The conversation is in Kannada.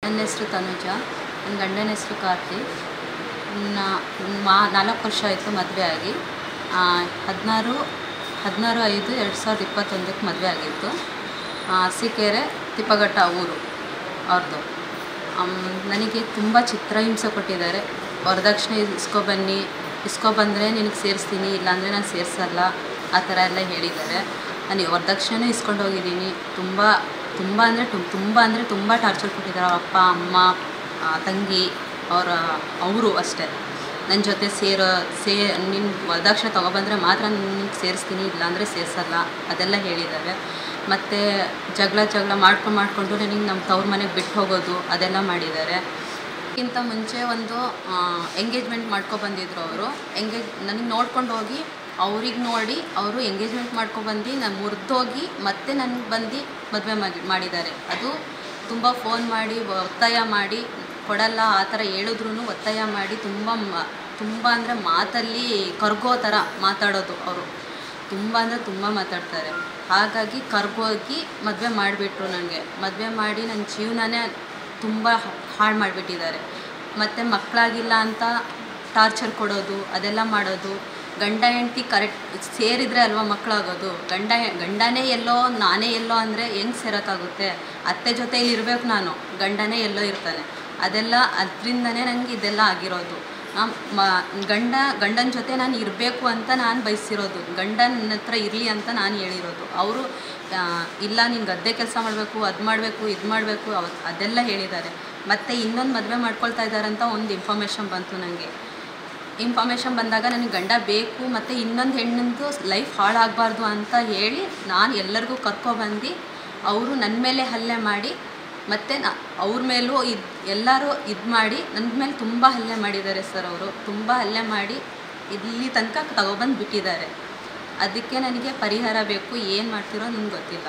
ನನ್ನ ಹೆಸರು ತನುಜಾ, ನನ್ನ ಗಂಡನ ಹೆಸರು ಕಾರ್ತಿಕ್. 4 ವರ್ಷ ಆಯಿತು ಮದುವೆ ಆಗಿ. 16/5/2021 ಮದುವೆ ಆಗಿತ್ತು. ಅರಸೀಕೆರೆ ತಿಪ್ಪಘಟ್ಟ ಊರು ಅವ್ರದ್ದು. ನನಗೆ ತುಂಬ ಚಿತ್ರಹಿಂಸೆ ಕೊಟ್ಟಿದ್ದಾರೆ. ವರದಕ್ಷಿಣೆ ಇಸ್ಕೊಬಂದರೆ ನಿನಗೆ ಸೇರಿಸ್ತೀನಿ, ಇಲ್ಲಾಂದರೆ ನಾನು ಸೇರಿಸಲ್ಲ, ಆ ಥರ ಎಲ್ಲ ಹೇಳಿದ್ದಾರೆ. ನಾನು ವರದಕ್ಷಿಣೆನೂ ಇಸ್ಕೊಂಡು ಹೋಗಿದ್ದೀನಿ. ತುಂಬ ಟಾರ್ಚರ್ ಕೊಟ್ಟಿದ್ದಾರೆ. ಅವ್ರ ಅಪ್ಪ ಅಮ್ಮ ತಂಗಿ ಅವರು ಅಷ್ಟೇ. ನನ್ನ ಜೊತೆ ನೀನು ವರದಕ್ಷಿಣೆ ತೊಗೊಬಂದರೆ ಮಾತ್ರ ನಿನಗೆ ಸೇರಿಸ್ತೀನಿ, ಇಲ್ಲಾಂದರೆ ಸೇರಿಸಲ್ಲ, ಅದೆಲ್ಲ ಹೇಳಿದ್ದಾರೆ. ಮತ್ತು ಜಗಳ ಮಾಡ್ಕೊಂಡು ನನಗೆ ನಮ್ಮ ತವ್ರ ಮನೆಗೆ ಬಿಟ್ಟು ಹೋಗೋದು ಅದೆಲ್ಲ ಮಾಡಿದ್ದಾರೆ. ಅದಕ್ಕಿಂತ ಮುಂಚೆ ಒಂದು ಎಂಗೇಜ್ಮೆಂಟ್ ಮಾಡ್ಕೊಬಂದಿದ್ರು ಅವರು. ನನಗೆ ನೋಡ್ಕೊಂಡು ಹೋಗಿ ಅವ್ರಿಗೆ ನೋಡಿ ಅವರು ಎಂಗೇಜ್ಮೆಂಟ್ ಮಾಡ್ಕೊಬಂದು ನಾನು ಮುರಿದೋಗಿ ಮತ್ತೆ ನನಗೆ ಬಂದು ಮದುವೆ ಮಾಡಿದ್ದಾರೆ. ಅದು ತುಂಬ ಫೋನ್ ಮಾಡಿ ಒತ್ತಾಯ ಮಾಡಿ ಕೊಡಲ್ಲ ಆ ಥರ ಹೇಳಿದ್ರೂ ಒತ್ತಾಯ ಮಾಡಿ ತುಂಬ ಅಂದರೆ ಮಾತಲ್ಲಿ ಕರ್ಗೋ ಥರ ಮಾತಾಡೋದು. ಅವರು ತುಂಬ ಮಾತಾಡ್ತಾರೆ. ಹಾಗಾಗಿ ಕರ್ಗೋಗಿ ಮದುವೆ ಮಾಡಿಬಿಟ್ರು. ನನಗೆ ಮದುವೆ ಮಾಡಿ ನನ್ನ ಜೀವನನೇ ತುಂಬ ಹಾಳು ಮಾಡಿಬಿಟ್ಟಿದ್ದಾರೆ. ಮತ್ತು ಮಕ್ಕಳಾಗಿಲ್ಲ ಅಂತ ಟಾರ್ಚರ್ ಕೊಡೋದು ಅದೆಲ್ಲ ಮಾಡೋದು. ಗಂಡ ಹೆಂಡ್ತಿ ಕರೆಕ್ಟ್ ಸೇರಿದರೆ ಅಲ್ವಾ ಮಕ್ಕಳಾಗೋದು. ಗಂಡನೇ ಎಲ್ಲೋ ನಾನೇ ಎಲ್ಲೋ ಅಂದರೆ ಹೆಂಗೆ ಸೇರೋಕ್ಕಾಗುತ್ತೆ? ಅತ್ತೆ ಜೊತೆಯಲ್ಲಿ ಇರಬೇಕು ನಾನು, ಗಂಡನೇ ಎಲ್ಲೋ ಇರ್ತಾನೆ. ಅದರಿಂದನೇ ನನಗೆ ಇದೆಲ್ಲ ಆಗಿರೋದು. ಗಂಡನ ಜೊತೆ ನಾನು ಇರಬೇಕು ಅಂತ ನಾನು ಬಯಸಿರೋದು. ಗಂಡನ ಹತ್ರ ಇರಲಿ ಅಂತ ನಾನು ಹೇಳಿರೋದು. ಅವರು ಇಲ್ಲ, ನೀನು ಗದ್ದೆ ಕೆಲಸ ಮಾಡಬೇಕು, ಅದು ಮಾಡಬೇಕು, ಇದು ಮಾಡಬೇಕು, ಅದೆಲ್ಲ ಹೇಳಿದ್ದಾರೆ. ಮತ್ತು ಇನ್ನೊಂದು ಮದುವೆ ಮಾಡ್ಕೊಳ್ತಾ ಇದ್ದಾರಂತ ಒಂದು ಇನ್ಫಾರ್ಮೇಷನ್ ಬಂತು ನನಗೆ. ಇನ್ಫಾರ್ಮೇಷನ್ ಬಂದಾಗ ನನಗೆ ಗಂಡ ಬೇಕು ಮತ್ತು ಇನ್ನೊಂದು ಹೆಣ್ಣಿಂದು ಲೈಫ್ ಹಾಳಾಗಬಾರ್ದು ಅಂತ ಹೇಳಿ ನಾನು ಎಲ್ಲರಿಗೂ ಕರ್ಕೊಬಂದು ಅವರು ನನ್ನ ಮೇಲೆ ಹಲ್ಲೆ ಮಾಡಿ ಮತ್ತು ಅವ್ರ ಮೇಲೂ ಎಲ್ಲರೂ ಮಾಡಿ ನನ್ನ ಮೇಲೆ ತುಂಬ ಹಲ್ಲೆ ಮಾಡಿದ್ದಾರೆ ಸರ್. ಅವರು ತುಂಬ ಹಲ್ಲೆ ಮಾಡಿ ಇಲ್ಲಿ ತನಕ ತಗೊಬಂದು ಬಿಟ್ಟಿದ್ದಾರೆ. ಅದಕ್ಕೆ ನನಗೆ ಪರಿಹಾರ ಬೇಕು. ಏನು ಮಾಡ್ತಿರೋ ನನಗೆ ಗೊತ್ತಿಲ್ಲ.